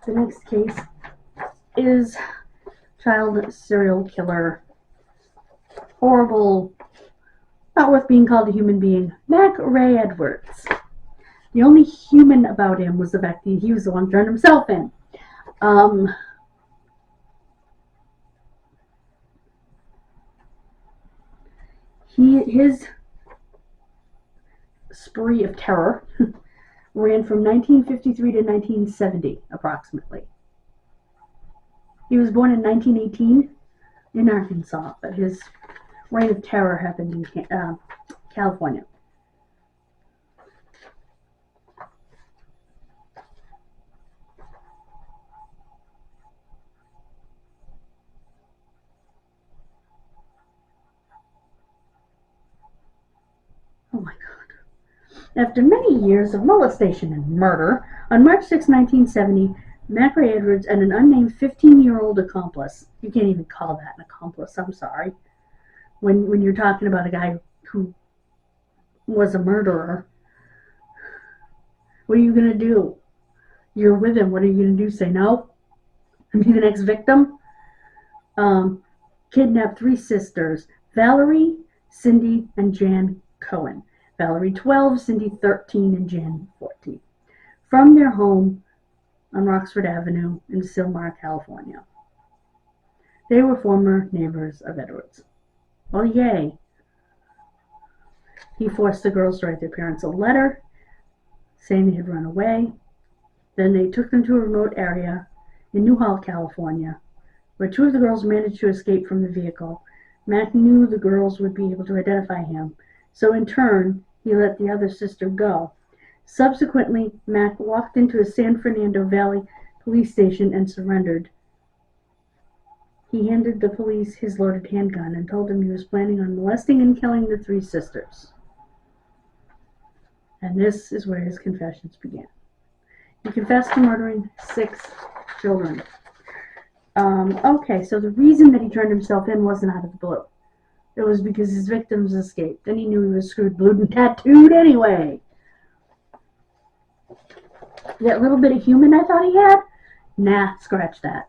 The next case is child serial killer, horrible, not worth being called a human being, Mack Ray Edwards. The only human about him was the fact that he was the one who turned himself in. His spree of terror ran from 1953 to 1970, approximately. He was born in 1918 in Arkansas, but his reign of terror happened in California. Oh my God. After many years of molestation and murder, on March 6, 1970, Mack Ray Edwards and an unnamed 15-year-old accomplice, you can't even call that an accomplice, I'm sorry, when you're talking about a guy who was a murderer. What are you going to do? You're with him. What are you going to do? Say no? And be the next victim? Kidnapped 3 sisters, Valerie, Cindy, and Jan Cohen. Valerie 12, Cindy 13, and Jan 14. From their home on Roxford Avenue in Sylmar, California. They were former neighbors of Edwards. Well, yay. He forced the girls to write their parents a letter saying they had run away. Then they took them to a remote area in Newhall, California, where 2 of the girls managed to escape from the vehicle. Mack knew the girls would be able to identify him, so in turn, he let the other sister go. Subsequently, Mack walked into a San Fernando Valley police station and surrendered. He handed the police his loaded handgun and told them he was planning on molesting and killing the 3 sisters. And this is where his confessions began. He confessed to murdering 6 children. Okay, so the reason that he turned himself in wasn't out of the blue. It was because his victims escaped, and he knew he was screwed, blued, and tattooed anyway. That little bit of human I thought he had? Nah, scratch that.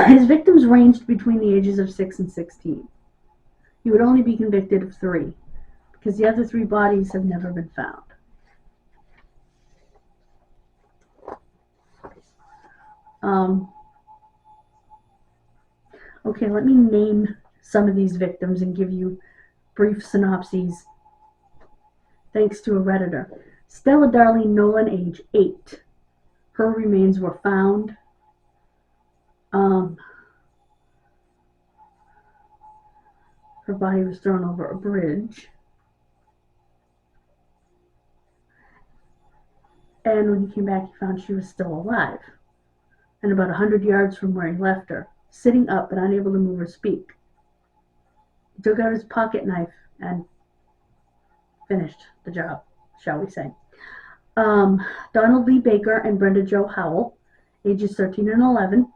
His victims ranged between the ages of 6 and 16. He would only be convicted of 3, because the other 3 bodies have never been found. Okay, let me name some of these victims and give you brief synopses, thanks to a Redditor. Stella Darlene Nolan, age 8. Her remains were found. Her body was thrown over a bridge. And when he came back, he found she was still alive, and about 100 yards from where he left her, sitting up but unable to move or speak. He took out his pocket knife and finished the job, shall we say. Donald Lee Baker and Brenda Jo Howell, ages 13 and 11,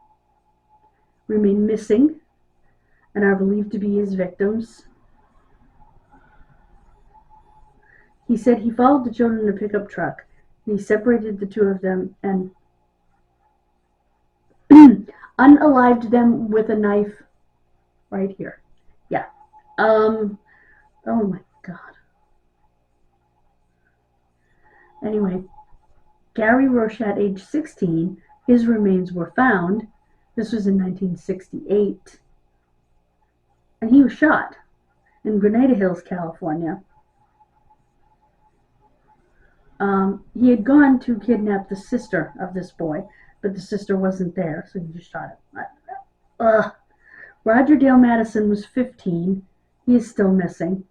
remain missing and are believed to be his victims. He said he followed the children in a pickup truck, and he separated the 2 of them and unalived them with a knife right here. Yeah. Oh my God. Anyway, Gary Rochat, age 16, his remains were found. This was in 1968. And he was shot in Grenada Hills, California. He had gone to kidnap the sister of this boy, but the sister wasn't there, so he just shot him. Roger Dale Madison was 15. He is still missing.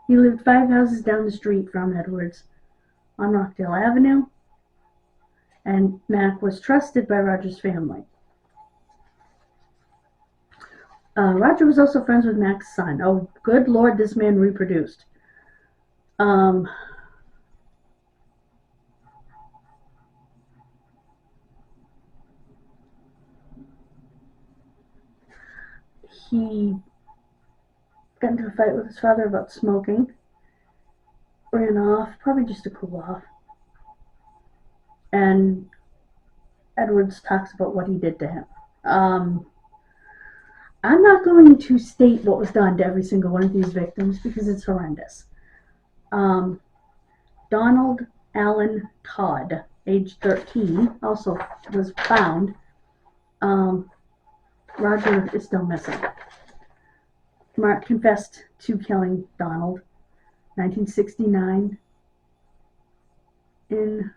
He lived 5 houses down the street from Edwards on Rockdale Avenue, and Mack was trusted by Roger's family. Roger was also friends with Mack's son. Oh, good Lord, this man reproduced. He got into a fight with his father about smoking, ran off, probably just to cool off, and then Edwards talks about what he did to him. I'm not going to state what was done to every single one of these victims because it's horrendous. Donald Allen Todd, age 13, also was found. Roger is still missing. Mark confessed to killing Donald, 1969, in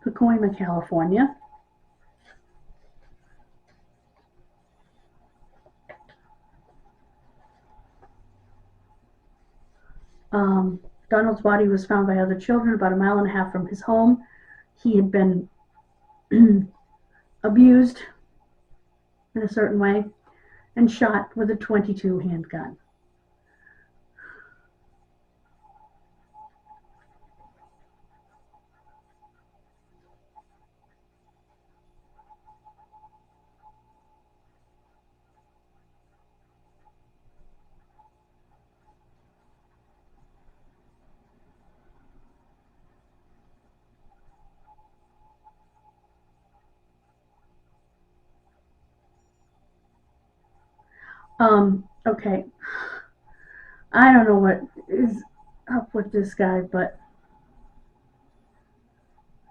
Pacoima, California. Donald's body was found by other children about 1.5 miles from his home. He had been abused in a certain way and shot with a .22 handgun. Okay. I don't know what is up with this guy, but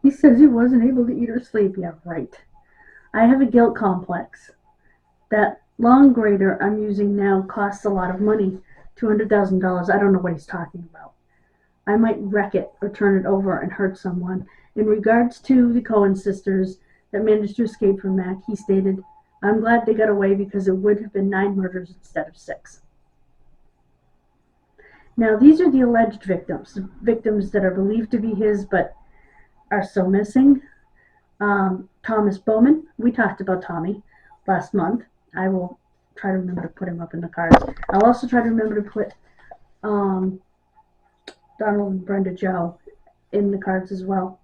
he says he wasn't able to eat or sleep. Yeah, right. I have a guilt complex. That long grater I'm using now costs a lot of money, $200,000. I don't know what he's talking about. I might wreck it or turn it over and hurt someone. In regards to the Cohen sisters that managed to escape from Mack, he stated, I'm glad they got away because it would have been 9 murders instead of 6. Now, these are the alleged victims that are believed to be his but are still missing. Thomas Bowman, we talked about Tommy last month. I will try to remember to put him up in the cards. I'll also try to remember to put Donald and Brenda Joe in the cards as well.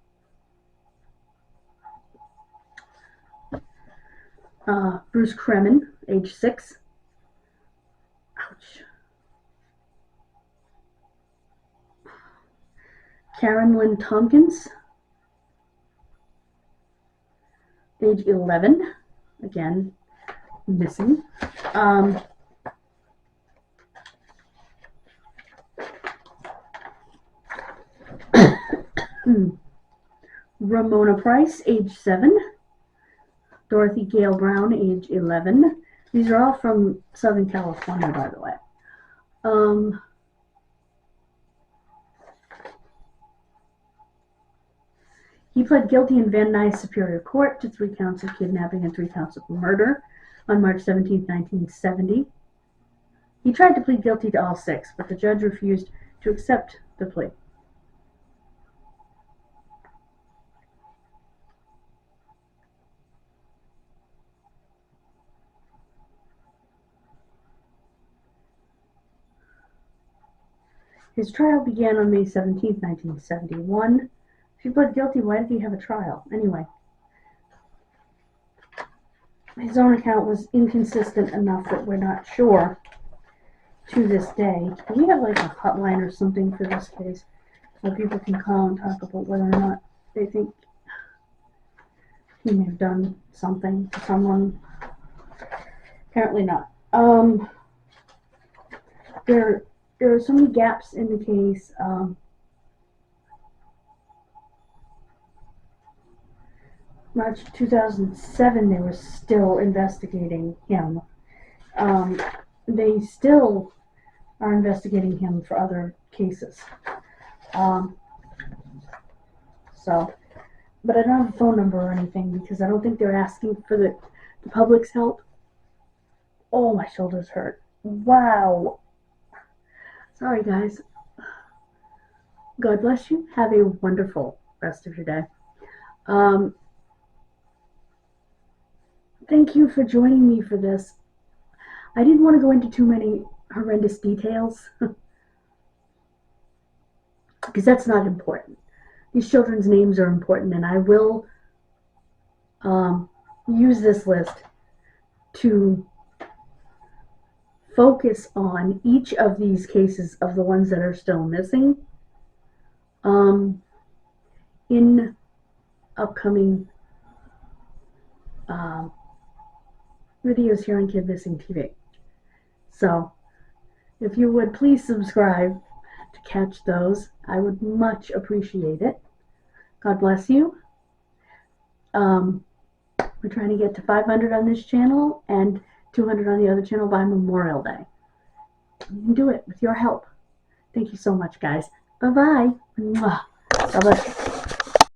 Bruce Kremen, age 6. Ouch. Karen Lynn Tompkins, age 11. Again, missing. Ramona Price, age 7. Dorothy Gale Brown, age 11. These are all from Southern California, by the way. He pled guilty in Van Nuys Superior Court to 3 counts of kidnapping and 3 counts of murder on March 17, 1970. He tried to plead guilty to all 6, but the judge refused to accept the plea. His trial began on May 17, 1971. If he pled guilty, why did he have a trial? Anyway, his own account was inconsistent enough that we're not sure to this day. Do we have like a hotline or something for this case where people can call and talk about whether or not they think he may have done something to someone? Apparently not. There are so many gaps in the case. March 2007, they were still investigating him. They still are investigating him for other cases. But I don't have a phone number or anything because I don't think they're asking for the public's help. Oh, my shoulders hurt. Wow. Sorry, guys. God bless you. Have a wonderful rest of your day. Thank you for joining me for this. I didn't want to go into too many horrendous details because that's not important. These children's names are important, and I will use this list to focus on each of these cases of the ones that are still missing in upcoming videos here on Kidmissing TV. So if you would please subscribe to catch those, I would much appreciate it. God bless you. We're trying to get to 500 on this channel and 200 on the other channel by Memorial Day. You can do it with your help. Thank you so much, guys. Bye-bye. God bless you.